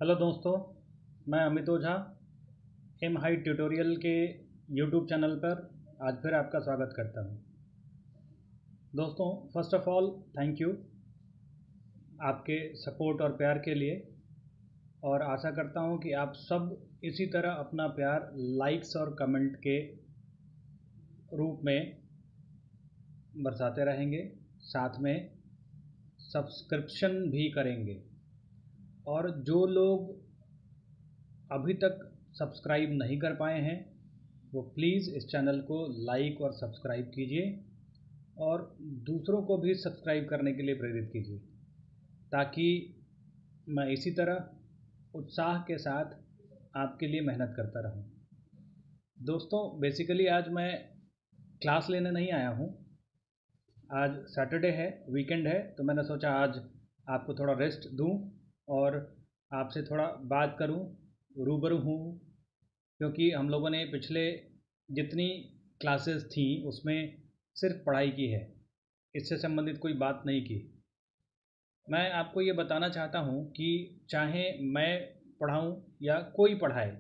Hello दोस्तों, मैं अमित ओझा M high tutorial के यूट्यूब चैनल पर आज फिर आपका स्वागत करता हूं। दोस्तों, first of all thank you आपके सपोर्ट और प्यार के लिए, और आशा करता हूं कि आप सब इसी तरह अपना प्यार लाइक्स और कमेंट के रूप में बरसाते रहेंगे, साथ में सब्सक्रिप्शन भी करेंगे। और जो लोग अभी तक सब्सक्राइब नहीं कर पाए हैं वो प्लीज़ इस चैनल को लाइक और सब्सक्राइब कीजिए और दूसरों को भी सब्सक्राइब करने के लिए प्रेरित कीजिए, ताकि मैं इसी तरह उत्साह के साथ आपके लिए मेहनत करता रहूं। दोस्तों, बेसिकली आज मैं क्लास लेने नहीं आया हूं। आज सैटरडे है, वीकेंड है, तो मैंने सोचा आज आपको थोड़ा रेस्ट दूं और आपसे थोड़ा बात करूं, रूबरू हूं, क्योंकि हम लोगों ने पिछले जितनी क्लासेस थी उसमें सिर्फ पढ़ाई की है, इससे संबंधित कोई बात नहीं की। मैं आपको ये बताना चाहता हूँ कि चाहे मैं पढ़ाऊँ या कोई पढ़ाए,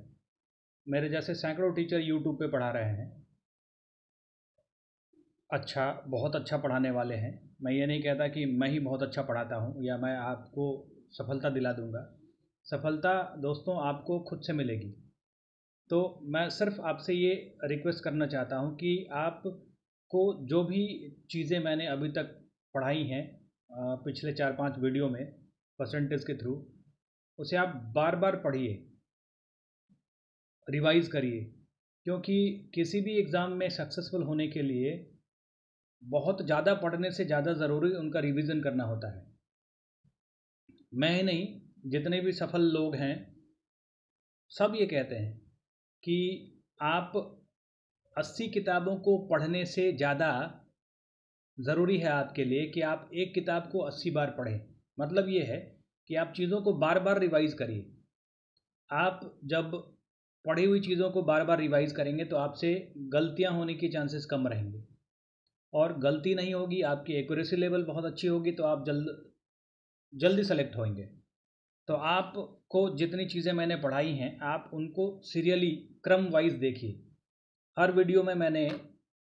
मेरे जैसे सैकड़ों टीचर यूट्यूब पे पढ़ा रहे हैं, अच्छा, बहुत अच्छा पढ़ाने वाले हैं। मैं ये नहीं कहता कि मैं ही बहुत अच्छा पढ़ाता हूँ या मैं आपको सफलता दिला दूँगा। सफलता दोस्तों आपको खुद से मिलेगी। तो मैं सिर्फ आपसे ये रिक्वेस्ट करना चाहता हूँ कि आपको जो भी चीज़ें मैंने अभी तक पढ़ाई हैं पिछले 4-5 वीडियो में परसेंटेज के थ्रू, उसे आप बार बार पढ़िए, रिवाइज़ करिए, क्योंकि किसी भी एग्ज़ाम में सक्सेसफुल होने के लिए बहुत ज़्यादा पढ़ने से ज़्यादा ज़रूरी उनका रिवीजन करना होता है। मैं ही नहीं, जितने भी सफल लोग हैं सब ये कहते हैं कि आप 80 किताबों को पढ़ने से ज़्यादा ज़रूरी है आपके लिए कि आप एक किताब को 80 बार पढ़ें। मतलब ये है कि आप चीज़ों को बार बार रिवाइज़ करिए। आप जब पढ़ी हुई चीज़ों को बार बार रिवाइज़ करेंगे तो आपसे गलतियाँ होने की चांसेस कम रहेंगे, और गलती नहीं होगी, आपकी एक्यूरेसी लेवल बहुत अच्छी होगी, तो आप जल्दी सेलेक्ट होंगे। तो आपको जितनी चीज़ें मैंने पढ़ाई हैं आप उनको सीरियली क्रम वाइज देखिए। हर वीडियो में मैंने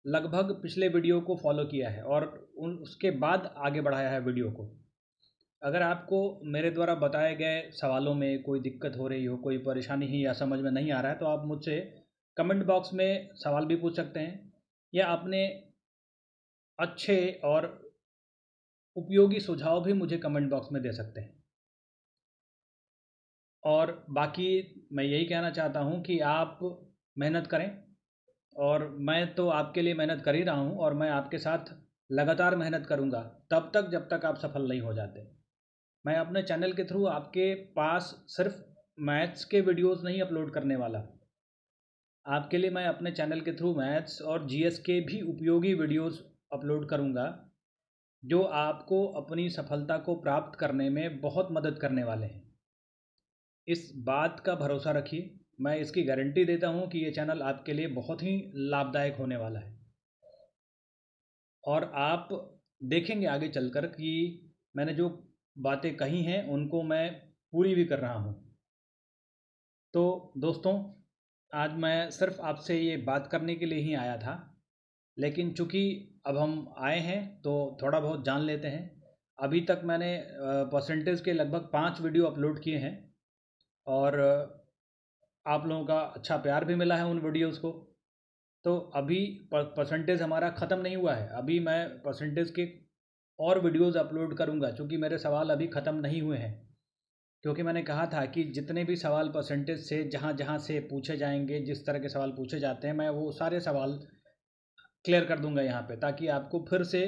लगभग पिछले वीडियो को फॉलो किया है और उसके बाद आगे बढ़ाया है वीडियो को। अगर आपको मेरे द्वारा बताए गए सवालों में कोई दिक्कत हो रही हो, कोई परेशानी ही या समझ में नहीं आ रहा है, तो आप मुझसे कमेंट बॉक्स में सवाल भी पूछ सकते हैं या अपने अच्छे और उपयोगी सुझाव भी मुझे कमेंट बॉक्स में दे सकते हैं। और बाकी मैं यही कहना चाहता हूँ कि आप मेहनत करें, और मैं तो आपके लिए मेहनत कर ही रहा हूँ और मैं आपके साथ लगातार मेहनत करूँगा तब तक जब तक आप सफल नहीं हो जाते। मैं अपने चैनल के थ्रू आपके पास सिर्फ मैथ्स के वीडियोस नहीं अपलोड करने वाला, आपके लिए मैं अपने चैनल के थ्रू मैथ्स और जीएस के भी उपयोगी वीडियोस अपलोड करूँगा, जो आपको अपनी सफलता को प्राप्त करने में बहुत मदद करने वाले हैं। इस बात का भरोसा रखिए, मैं इसकी गारंटी देता हूँ कि ये चैनल आपके लिए बहुत ही लाभदायक होने वाला है। और आप देखेंगे आगे चलकर कि मैंने जो बातें कही हैं उनको मैं पूरी भी कर रहा हूँ। तो दोस्तों, आज मैं सिर्फ आपसे ये बात करने के लिए ही आया था, लेकिन चूँकि अब हम आए हैं तो थोड़ा बहुत जान लेते हैं। अभी तक मैंने परसेंटेज के लगभग 5 वीडियो अपलोड किए हैं और आप लोगों का अच्छा प्यार भी मिला है उन वीडियोज़ को। तो अभी परसेंटेज हमारा ख़त्म नहीं हुआ है, अभी मैं परसेंटेज के और वीडियोज़ अपलोड करूँगा, क्योंकि मेरे सवाल अभी ख़त्म नहीं हुए हैं। क्योंकि मैंने कहा था कि जितने भी सवाल परसेंटेज से जहाँ जहाँ से पूछे जाएंगे, जिस तरह के सवाल पूछे जाते हैं, मैं वो सारे सवाल क्लियर कर दूंगा यहाँ पे, ताकि आपको फिर से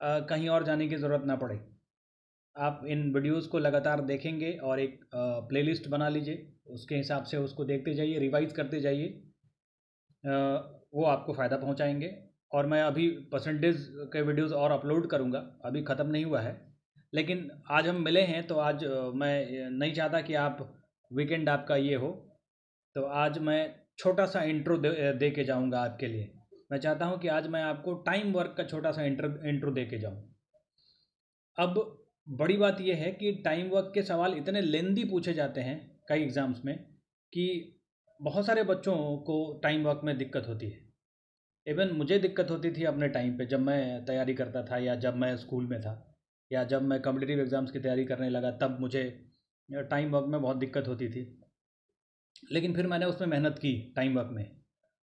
कहीं और जाने की ज़रूरत ना पड़े। आप इन वीडियोस को लगातार देखेंगे और एक प्लेलिस्ट बना लीजिए, उसके हिसाब से उसको देखते जाइए, रिवाइज करते जाइए, वो आपको फ़ायदा पहुँचाएंगे। और मैं अभी परसेंटेज के वीडियोस और अपलोड करूँगा, अभी ख़त्म नहीं हुआ है। लेकिन आज हम मिले हैं तो आज मैं नहीं चाहता कि आप वीकेंड आपका ये हो, तो आज मैं छोटा सा इंट्रो दे के जाऊँगा आपके लिए। मैं चाहता हूँ कि आज मैं आपको टाइम वर्क का छोटा सा इंट्रो दे के जाऊँ। अब बड़ी बात यह है कि टाइम वर्क के सवाल इतने लेंदी पूछे जाते हैं कई एग्ज़ाम्स में कि बहुत सारे बच्चों को टाइम वर्क में दिक्कत होती है। इवन मुझे दिक्कत होती थी अपने टाइम पे, जब मैं तैयारी करता था या जब मैं स्कूल में था या जब मैं कॉम्पिटिटिव एग्ज़ाम्स की तैयारी करने लगा, तब मुझे टाइम वर्क में बहुत दिक्कत होती थी। लेकिन फिर मैंने उसमें मेहनत की टाइम वर्क में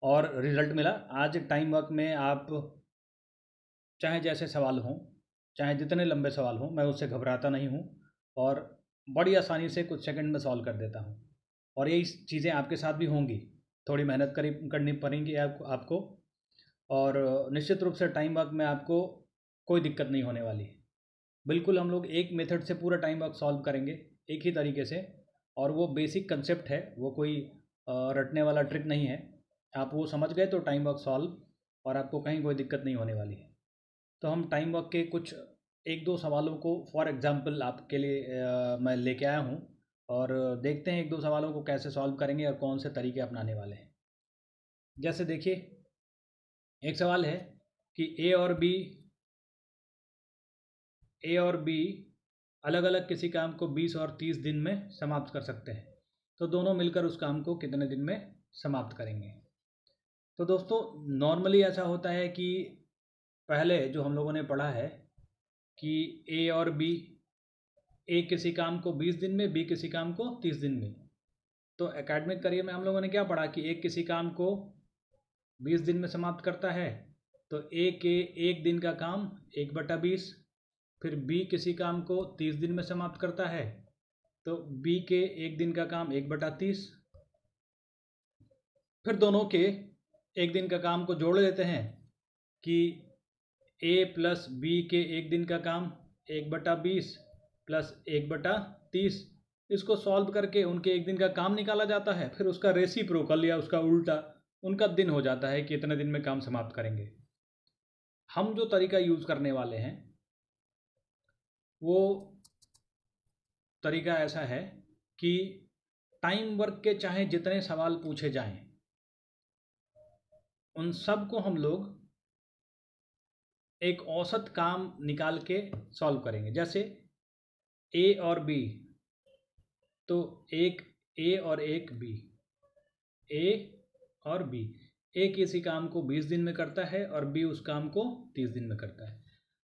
और रिज़ल्ट मिला। आज टाइम वर्क में आप चाहे जैसे सवाल हों, चाहे जितने लंबे सवाल हों, मैं उससे घबराता नहीं हूँ और बड़ी आसानी से कुछ सेकंड में सॉल्व कर देता हूँ। और यही चीज़ें आपके साथ भी होंगी। थोड़ी मेहनत करनी पड़ेंगी आपको। और निश्चित रूप से टाइम वर्क में आपको कोई दिक्कत नहीं होने वाली। बिल्कुल हम लोग एक मेथड से पूरा टाइम वर्क सॉल्व करेंगे, एक ही तरीके से। और वो बेसिक कंसेप्ट है, वो कोई रटने वाला ट्रिक नहीं है। आप वो समझ गए तो टाइम वर्क सॉल्व, और आपको कहीं कोई दिक्कत नहीं होने वाली है। तो हम टाइम वर्क के कुछ एक दो सवालों को फॉर एग्ज़ाम्पल आपके लिए मैं लेके आया हूँ, और देखते हैं एक दो सवालों को कैसे सॉल्व करेंगे और कौन से तरीके अपनाने वाले हैं। जैसे देखिए, एक सवाल है कि ए और बी अलग अलग किसी काम को 20 और 30 दिन में समाप्त कर सकते हैं, तो दोनों मिलकर उस काम को कितने दिन में समाप्त करेंगे। तो दोस्तों, नॉर्मली ऐसा होता है कि पहले जो हम लोगों ने पढ़ा है कि ए और बी, ए किसी काम को 20 दिन में, बी किसी काम को 30 दिन में। तो एकेडमिक करियर में हम लोगों ने क्या पढ़ा कि एक किसी काम को 20 दिन में समाप्त करता है, तो ए के एक दिन का काम 1/20। फिर बी किसी काम को 30 दिन में समाप्त करता है, तो बी के एक दिन का काम 1/30। फिर दोनों के एक दिन का काम को जोड़ लेते हैं कि ए प्लस बी के एक दिन का काम 1/20 प्लस 1/30। इसको सॉल्व करके उनके एक दिन का काम निकाला जाता है, फिर उसका रेसिप्रोकल या उसका उल्टा उनका दिन हो जाता है कि इतने दिन में काम समाप्त करेंगे। हम जो तरीका यूज़ करने वाले हैं वो तरीका ऐसा है कि टाइम वर्क के चाहे जितने सवाल पूछे जाएं, उन सब को हम लोग एक औसत काम निकाल के सॉल्व करेंगे। जैसे ए और बी, तो एक ए और एक बी, ए और बी, ए किसी काम को 20 दिन में करता है और बी उस काम को 30 दिन में करता है।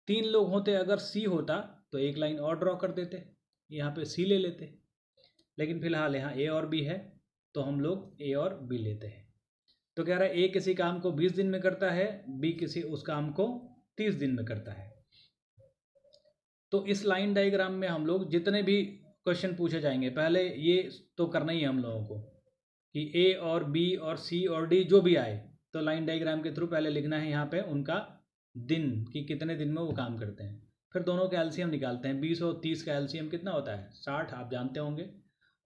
3 लोग होते, अगर सी होता तो एक लाइन और ड्रॉ कर देते, यहाँ पे सी ले लेते। लेकिन फिलहाल यहाँ ए और बी है, तो हम लोग ए और बी लेते हैं। तो कह रहा है ए किसी काम को 20 दिन में करता है, बी किसी उस काम को 30 दिन में करता है। तो इस लाइन डायग्राम में हम लोग जितने भी क्वेश्चन पूछे जाएंगे, पहले ये तो करना ही है हम लोगों को कि ए और बी और सी और डी जो भी आए, तो लाइन डायग्राम के थ्रू पहले लिखना है यहाँ पे उनका दिन, कि कितने दिन में वो काम करते हैं। फिर दोनों का एलसीएम निकालते हैं। 20 और 30 का एलसीएम कितना होता है? 60, आप जानते होंगे।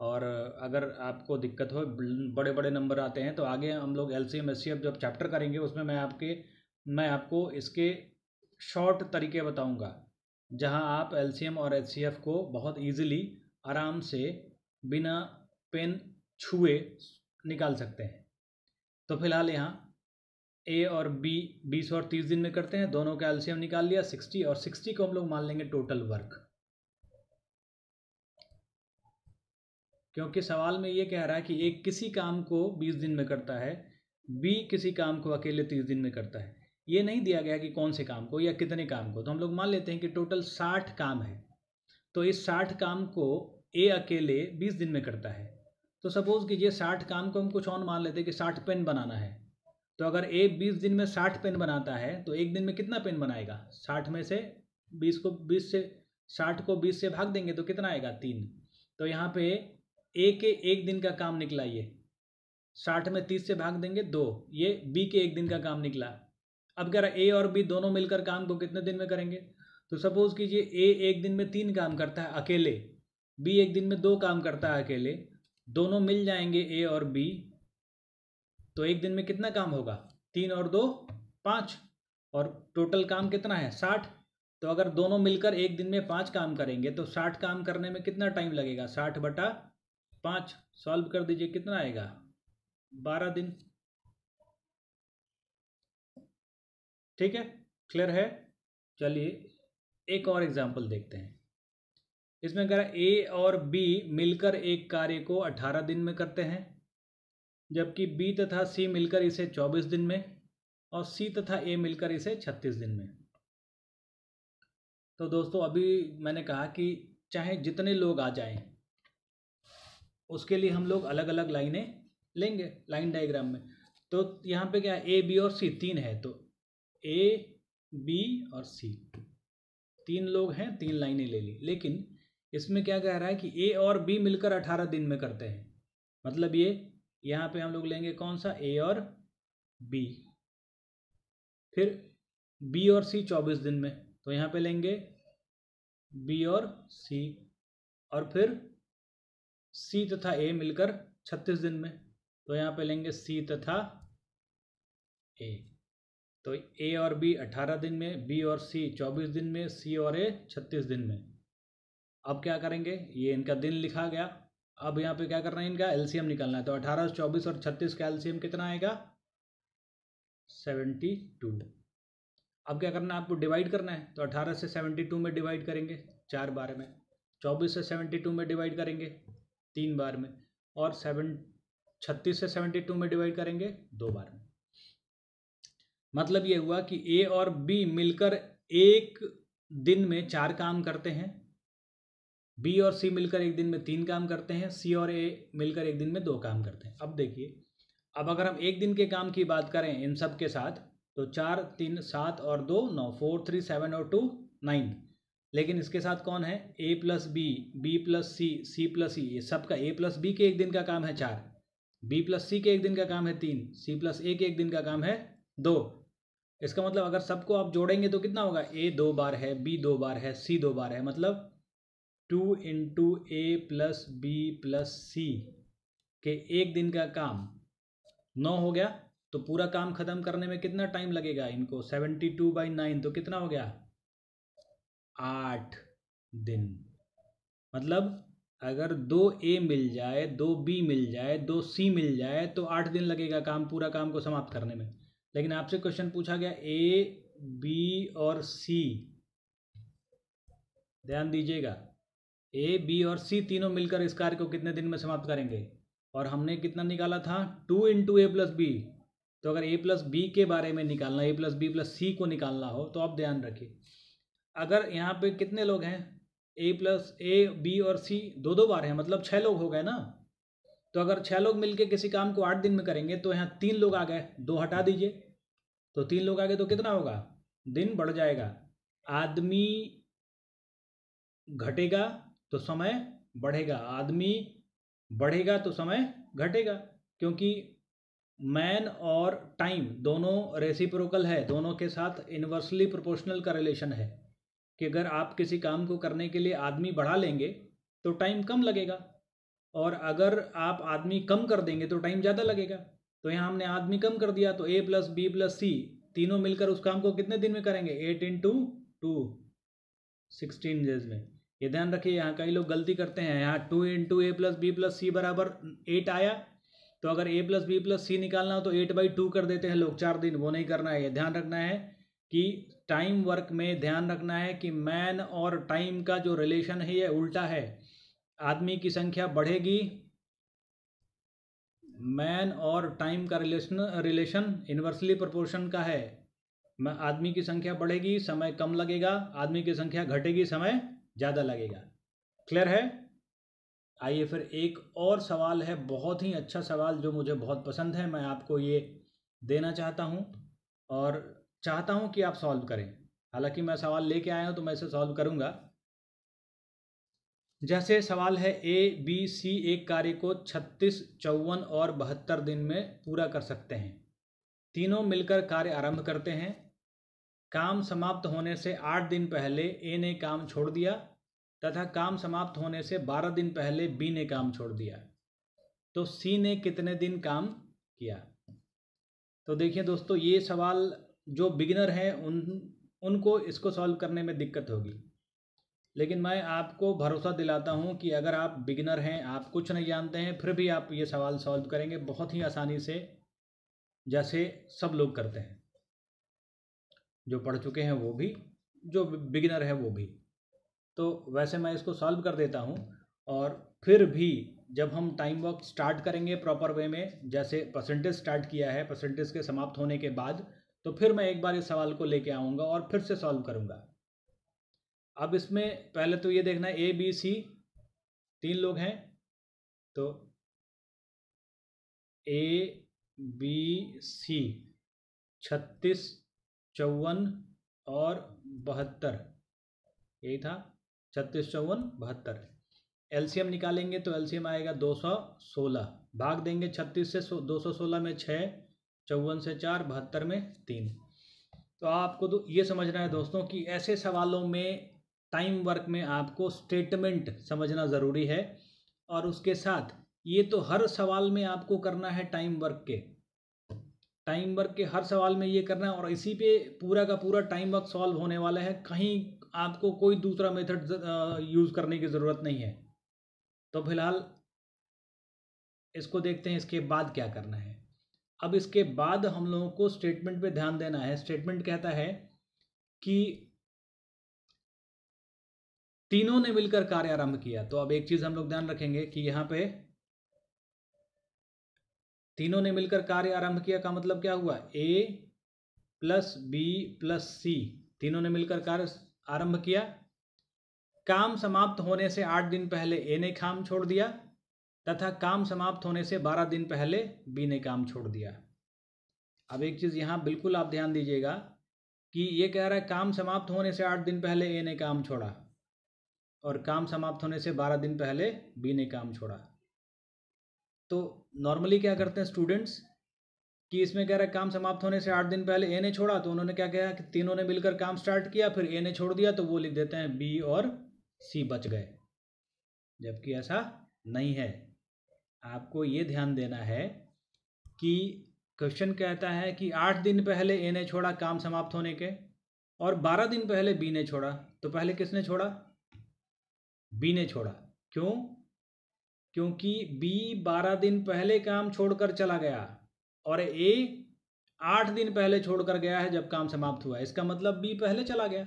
और अगर आपको दिक्कत हो, बड़े बड़े नंबर आते हैं, तो आगे हम लोग एलसीएम एचसीएफ जब चैप्टर करेंगे उसमें मैं आपको इसके शॉर्ट तरीके बताऊंगा, जहां आप एलसीएम और एचसीएफ को बहुत इजीली, आराम से, बिना पेन छुए निकाल सकते हैं। तो फिलहाल यहाँ ए और बी 20 और 30 दिन में करते हैं, दोनों का एलसीएम निकाल लिया 60, और 60 को हम लोग मान लेंगे टोटल वर्क, क्योंकि सवाल में ये कह रहा है कि एक किसी काम को 20 दिन में करता है, बी किसी काम को अकेले 30 दिन में करता है। ये नहीं दिया गया कि कौन से काम को या कितने काम को, तो हम लोग मान लेते हैं कि टोटल 60 काम है। तो इस 60 काम को ए अकेले 20 दिन में करता है। तो सपोज़ कीजिए 60 काम को हम कुछ और मान लेते हैं कि 60 पेन बनाना है। तो अगर ए 20 दिन में 60 पेन बनाता है, तो एक दिन में कितना पेन बनाएगा? 60 में से 20 से 60 को 20 से भाग देंगे तो कितना आएगा? 3। तो यहाँ पे ए के एक दिन का काम निकला, ये 60 में 30 से भाग देंगे 2, ये बी के एक दिन का काम निकला। अब कह रहा ए और बी दोनों मिलकर काम को कितने दिन में करेंगे? तो सपोज कीजिए ए एक दिन में 3 काम करता है अकेले, बी एक दिन में 2 काम करता है अकेले, दोनों मिल जाएंगे ए और बी, तो एक दिन में कितना काम होगा? 3 और 2 5, और टोटल काम कितना है? 60। तो अगर दोनों मिलकर एक दिन में 5 काम करेंगे, तो 60 काम करने में कितना टाइम लगेगा? 60/5। सॉल्व कर दीजिए, कितना आएगा? 12 दिन। ठीक है, क्लियर है? चलिए एक और एग्जाम्पल देखते हैं। इसमें कह रहा है ए और बी मिलकर एक कार्य को 18 दिन में करते हैं, जबकि बी तथा सी मिलकर इसे 24 दिन में और सी तथा ए मिलकर इसे 36 दिन में। तो दोस्तों अभी मैंने कहा कि चाहे जितने लोग आ जाएं उसके लिए हम लोग अलग अलग लाइनें लेंगे लाइन डायग्राम में। तो यहाँ पे क्या है, ए बी और सी तीन है, तो ए बी और सी तीन लोग हैं, तीन लाइनें ले ली। लेकिन इसमें क्या कह रहा है कि ए और बी मिलकर 18 दिन में करते हैं, मतलब ये यहाँ पे हम लोग लेंगे कौन सा, ए और बी। फिर बी और सी 24 दिन में, तो यहाँ पे लेंगे बी और सी। और फिर सी तथा ए मिलकर 36 दिन में, तो यहाँ पे लेंगे सी तथा ए। तो ए और बी 18 दिन में, बी और सी 24 दिन में, सी और ए 36 दिन में। अब क्या करेंगे, ये इनका दिन लिखा गया। अब यहाँ पे क्या करना है, इनका एलसीएम निकालना है। तो 18, 24 और 36 का एलसीएम कितना आएगा, 72। अब क्या करना है, आपको डिवाइड करना है। तो 18 से 72 में डिवाइड करेंगे 4 बार में, 24 से 72 में डिवाइड करेंगे 3 बार में, और 36 से 72 में डिवाइड करेंगे 2 बार में। मतलब ये हुआ कि ए और बी मिलकर एक दिन में 4 काम करते हैं, बी और सी मिलकर एक दिन में 3 काम करते हैं, सी और ए मिलकर एक दिन में 2 काम करते हैं। अब देखिए, अब अगर हम एक दिन के काम की बात करें इन सब के साथ, तो 4, 3, 7 और 2, 9, 4, 3, 7 और 2, 9। लेकिन इसके साथ कौन है, A plus B plus C plus E, ये सबका ए प्लस बी के एक दिन का काम है 4, बी प्लस सी के एक दिन का काम है 3, सी प्लस ए के एक दिन का काम है 2। इसका मतलब अगर सबको आप जोड़ेंगे तो कितना होगा, ए 2 बार है, बी 2 बार है, सी 2 बार है, मतलब 2 इंटू ए प्लस बी प्लस सी के एक दिन का काम 9 हो गया। तो पूरा काम ख़त्म करने में कितना टाइम लगेगा इनको, 72/9, तो कितना हो गया, 8 दिन। मतलब अगर 2 ए मिल जाए, 2 बी मिल जाए, 2 सी मिल जाए, तो 8 दिन लगेगा काम, पूरा काम को समाप्त करने में। लेकिन आपसे क्वेश्चन पूछा गया ए बी और सी, ध्यान दीजिएगा, ए बी और सी तीनों मिलकर इस कार्य को कितने दिन में समाप्त करेंगे, और हमने कितना निकाला था, 2 इंटू ए प्लस बी। तो अगर ए प्लस बी के बारे में निकालना, ए प्लस बी प्लस सी को निकालना हो, तो आप ध्यान रखिए, अगर यहाँ पे कितने लोग हैं, ए बी और सी 2-2 बार हैं, मतलब 6 लोग हो गए ना। तो अगर 6 लोग मिलके किसी काम को 8 दिन में करेंगे, तो यहाँ 3 लोग आ गए, 2 हटा दीजिए, तो 3 लोग आ गए, तो कितना होगा, दिन बढ़ जाएगा। आदमी घटेगा तो समय बढ़ेगा, आदमी बढ़ेगा तो समय घटेगा, क्योंकि मैन और टाइम दोनों रेसिप्रोकल है, दोनों के साथ इन्वर्सली प्रोपोर्शनल का रिलेशन है, कि अगर आप किसी काम को करने के लिए आदमी बढ़ा लेंगे तो टाइम कम लगेगा, और अगर आप आदमी कम कर देंगे तो टाइम ज़्यादा लगेगा। तो यहाँ हमने आदमी कम कर दिया, तो ए प्लस बी प्लस सी तीनों मिलकर उस काम को कितने दिन में करेंगे, 8 इंटू 2, 16 डेज में। ये ध्यान रखिए, यहाँ कई लोग गलती करते हैं, यहाँ 2 इंटू ए प्लस बी प्लस सी बराबर 8 आया, तो अगर ए प्लस बी प्लस सी निकालना हो तो 8/2 कर देते हैं लोग, 4 दिन। वो नहीं करना है, ये ध्यान रखना है कि टाइम वर्क में ध्यान रखना है कि मैन और टाइम का जो रिलेशन है ये उल्टा है। आदमी की संख्या बढ़ेगी, मैन और टाइम का रिलेशन इन्वर्सली प्रोपोर्शन का है। आदमी की संख्या बढ़ेगी, समय कम लगेगा, आदमी की संख्या घटेगी, समय ज़्यादा लगेगा। क्लियर है। आइए फिर एक और सवाल है, बहुत ही अच्छा सवाल जो मुझे बहुत पसंद है, मैं आपको ये देना चाहता हूँ और चाहता हूँ कि आप सॉल्व करें। हालांकि मैं सवाल लेके आया हूँ तो मैं इसे सॉल्व करूँगा। जैसे सवाल है, ए बी सी एक कार्य को 36, 54 और 72 दिन में पूरा कर सकते हैं। तीनों मिलकर कार्य आरंभ करते हैं। काम समाप्त होने से 8 दिन पहले ए ने काम छोड़ दिया तथा काम समाप्त होने से 12 दिन पहले बी ने काम छोड़ दिया, तो सी ने कितने दिन काम किया। तो देखिए दोस्तों, ये सवाल जो बिगिनर हैं उनको इसको सॉल्व करने में दिक्कत होगी, लेकिन मैं आपको भरोसा दिलाता हूँ कि अगर आप बिगिनर हैं, आप कुछ नहीं जानते हैं, फिर भी आप ये सवाल सॉल्व करेंगे बहुत ही आसानी से, जैसे सब लोग करते हैं, जो पढ़ चुके हैं वो भी, जो बिगिनर है वो भी। तो वैसे मैं इसको सॉल्व कर देता हूँ। और फिर भी जब हम टाइम वर्क स्टार्ट करेंगे प्रॉपर वे में, जैसे परसेंटेज स्टार्ट किया है, परसेंटेज के समाप्त होने के बाद, तो फिर मैं एक बार इस सवाल को लेके आऊँगा और फिर से सॉल्व करूँगा। अब इसमें पहले तो ये देखना है, ए बी सी 3 लोग हैं, तो ए बी सी 36, 54 और 72, यही था, 36, 54, 72। एलसीएम निकालेंगे तो एलसीएम आएगा 216, भाग देंगे 36 से 216 में 6, 54 से 4, 72 में 3। तो आपको तो ये समझना है दोस्तों कि ऐसे सवालों में टाइम वर्क में आपको स्टेटमेंट समझना ज़रूरी है, और उसके साथ ये तो हर सवाल में आपको करना है टाइम वर्क के हर सवाल में ये करना है, और इसी पे पूरा का पूरा टाइम वर्क सॉल्व होने वाला है। कहीं आपको कोई दूसरा मेथड यूज़ करने की ज़रूरत नहीं है। तो फिलहाल इसको देखते हैं इसके बाद क्या करना है। अब इसके बाद हम लोगों को स्टेटमेंट पे ध्यान देना है। स्टेटमेंट कहता है कि तीनों ने मिलकर कार्य आरंभ किया। तो अब एक चीज़ हम लोग ध्यान रखेंगे कि यहाँ पे तीनों ने मिलकर कार्य आरंभ किया का मतलब क्या हुआ, ए प्लस बी प्लस सी, तीनों ने मिलकर कार्य आरंभ किया। काम समाप्त होने से 8 दिन पहले ए ने काम छोड़ दिया, तथा काम समाप्त होने से 12 दिन पहले बी ने काम छोड़ दिया। अब एक चीज़ यहाँ बिल्कुल आप ध्यान दीजिएगा कि ये कह रहा है काम समाप्त होने से 8 दिन पहले ए ने काम छोड़ा, और काम समाप्त होने से 12 दिन पहले बी ने काम छोड़ा। तो नॉर्मली क्या करते हैं स्टूडेंट्स कि इसमें कह रहा है काम समाप्त होने से 8 दिन पहले ए ने छोड़ा, तो उन्होंने क्या किया कि तीनों ने मिलकर काम स्टार्ट किया, फिर ए ने छोड़ दिया, तो वो लिख देते हैं बी और सी बच गए, जबकि ऐसा नहीं है। आपको ये ध्यान देना है कि क्वेश्चन कहता है कि 8 दिन पहले ए ने छोड़ा काम समाप्त होने के, और 12 दिन पहले बी ने छोड़ा। तो पहले किसने छोड़ा, बी ने छोड़ा। क्यों, क्योंकि बी 12 दिन पहले काम छोड़कर चला गया, और ए 8 दिन पहले छोड़कर गया है जब काम समाप्त हुआ। इसका मतलब बी पहले चला गया।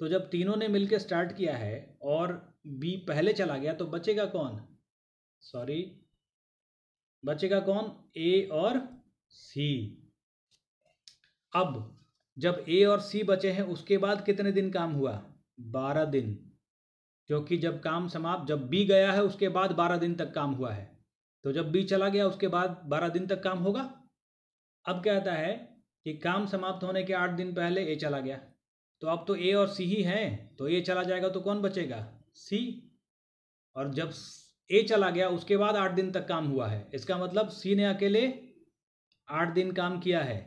तो जब तीनों ने मिलकर स्टार्ट किया है और बी पहले चला गया, तो बचेगा कौन, बचेगा कौन, ए और सी। अब जब ए और सी बचे हैं, उसके बाद कितने दिन काम हुआ, 12 दिन, क्योंकि जब बी गया है उसके बाद 12 दिन तक काम हुआ है। तो जब बी चला गया उसके बाद 12 दिन तक काम होगा। अब कहता है कि काम समाप्त होने के 8 दिन पहले ए चला गया, तो अब तो ए और सी ही हैं, तो ए चला जाएगा तो कौन बचेगा, सी। और जब ए चला गया उसके बाद 8 दिन तक काम हुआ है, इसका मतलब सी ने अकेले 8 दिन काम किया है।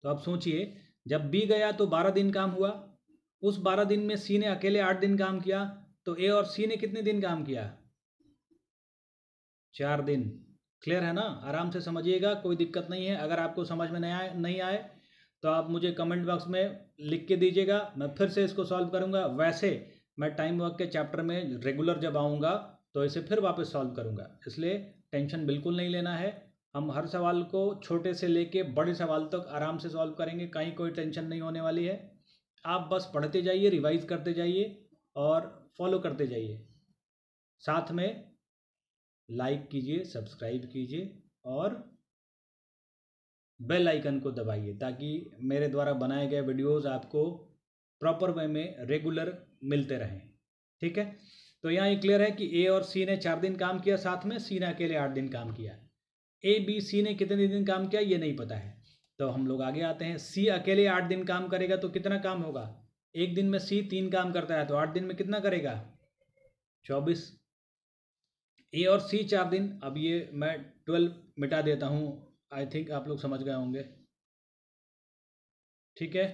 तो अब सोचिए, जब बी गया तो 12 दिन काम हुआ, उस 12 दिन में सी ने अकेले 8 दिन काम किया, तो ए और सी ने कितने दिन काम किया, 4 दिन। क्लियर है ना, आराम से समझिएगा, कोई दिक्कत नहीं है। अगर आपको समझ में नहीं आए तो आप मुझे कमेंट बॉक्स में लिख के दीजिएगा, मैं फिर से इसको सॉल्व करूँगा। वैसे मैं टाइम वर्क के चैप्टर में रेगुलर जब आऊँगा तो इसे फिर वापस सॉल्व करूँगा, इसलिए टेंशन बिल्कुल नहीं लेना है। हम हर सवाल को छोटे से लेके बड़े सवाल तक आराम से सॉल्व करेंगे, कहीं कोई टेंशन नहीं होने वाली है। आप बस पढ़ते जाइए, रिवाइज करते जाइए और फॉलो करते जाइए। साथ में लाइक कीजिए, सब्सक्राइब कीजिए और बेल आइकन को दबाइए, ताकि मेरे द्वारा बनाए गए वीडियोस आपको प्रॉपर वे में रेगुलर मिलते रहें। ठीक है, तो यहाँ ये क्लियर है कि ए और सी ने 4 दिन काम किया, साथ में सी ने अकेले 8 दिन काम किया। ए बी सी ने कितने दिन काम किया ये नहीं पता है, तो हम लोग आगे आते हैं। सी अकेले 8 दिन काम करेगा तो कितना काम होगा, एक दिन में सी 3 काम करता है, तो 8 दिन में कितना करेगा, 24। ए और सी 4 दिन, अब ये मैं 12 मिटा देता हूँ, आई थिंक आप लोग समझ गए होंगे। ठीक है,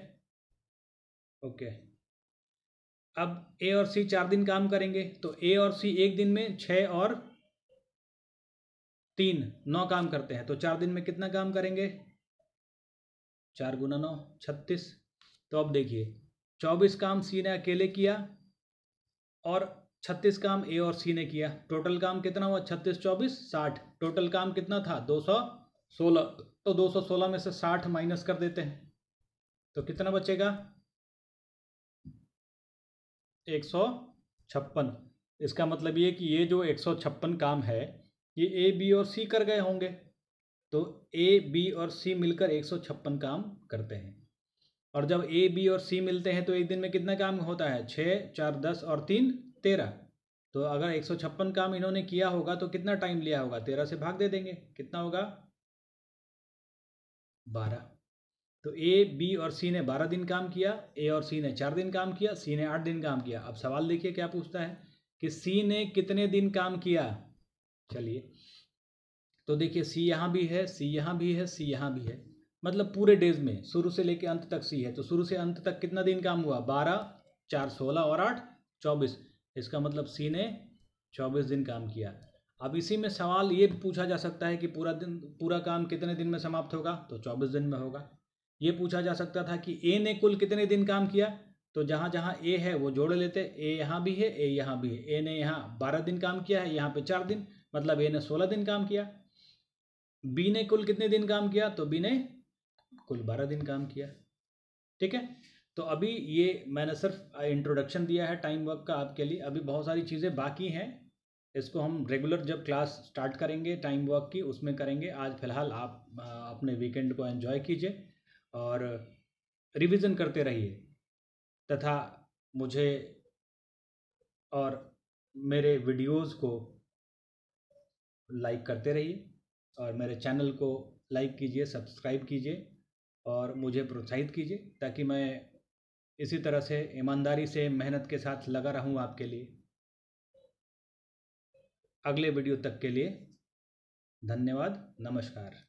ओके। अब ए और सी 4 दिन काम करेंगे, तो ए और सी एक दिन में 6 और 3 9 काम करते हैं, तो 4 दिन में कितना काम करेंगे, 4 गुना 9 36। तो अब देखिए 24 काम सी ने अकेले किया और 36 काम ए और सी ने किया। टोटल काम कितना हुआ, 36 24 60। टोटल काम कितना था, 216। तो 216 में से 60 माइनस कर देते हैं, तो कितना बचेगा, 100 156। इसका मतलब ये कि ये जो 156 काम है ये ए बी और सी कर गए होंगे। तो ए बी और सी मिलकर 156 काम करते हैं। और जब ए बी और सी मिलते हैं तो एक दिन में कितना काम होता है? 6 4 10 और 3 13। तो अगर 156 काम इन्होंने किया होगा तो कितना टाइम लिया होगा? 13 से भाग दे देंगे, कितना होगा? 12। तो ए बी और सी ने 12 दिन काम किया, ए और सी ने 4 दिन काम किया, सी ने 8 दिन काम किया। अब सवाल देखिए क्या पूछता है कि सी ने कितने दिन काम किया। चलिए, तो देखिए सी यहाँ भी है, सी यहाँ भी है, सी यहाँ भी है, मतलब पूरे डेज में शुरू से लेकर अंत तक सी है। तो शुरू से अंत तक कितना दिन काम हुआ? 12 4 16 और 8 24। इसका मतलब सी ने 24 दिन काम किया। अब इसी में सवाल ये पूछा जा सकता है कि पूरा काम कितने दिन में समाप्त होगा? तो 24 दिन में होगा। ये पूछा जा सकता था कि ए ने कुल कितने दिन काम किया, तो जहाँ जहाँ ए है वो जोड़ लेते। ए यहाँ भी है, ए यहाँ भी है। ए ने यहाँ 12 दिन काम किया है, यहाँ पे 4 दिन, मतलब ए ने 16 दिन काम किया। बी ने कुल कितने दिन काम किया? तो बी ने कुल 12 दिन काम किया। ठीक है, तो अभी ये मैंने सिर्फ इंट्रोडक्शन दिया है टाइम वर्क का आपके लिए। अभी बहुत सारी चीज़ें बाकी हैं, इसको हम रेगुलर जब क्लास स्टार्ट करेंगे टाइम वर्क की उसमें करेंगे। आज फिलहाल आप अपने वीकेंड को एंजॉय कीजिए और रिवीजन करते रहिए, तथा मुझे और मेरे वीडियोस को लाइक करते रहिए और मेरे चैनल को लाइक कीजिए, सब्सक्राइब कीजिए और मुझे प्रोत्साहित कीजिए, ताकि मैं इसी तरह से ईमानदारी से मेहनत के साथ लगा रहूं आपके लिए। अगले वीडियो तक के लिए धन्यवाद, नमस्कार।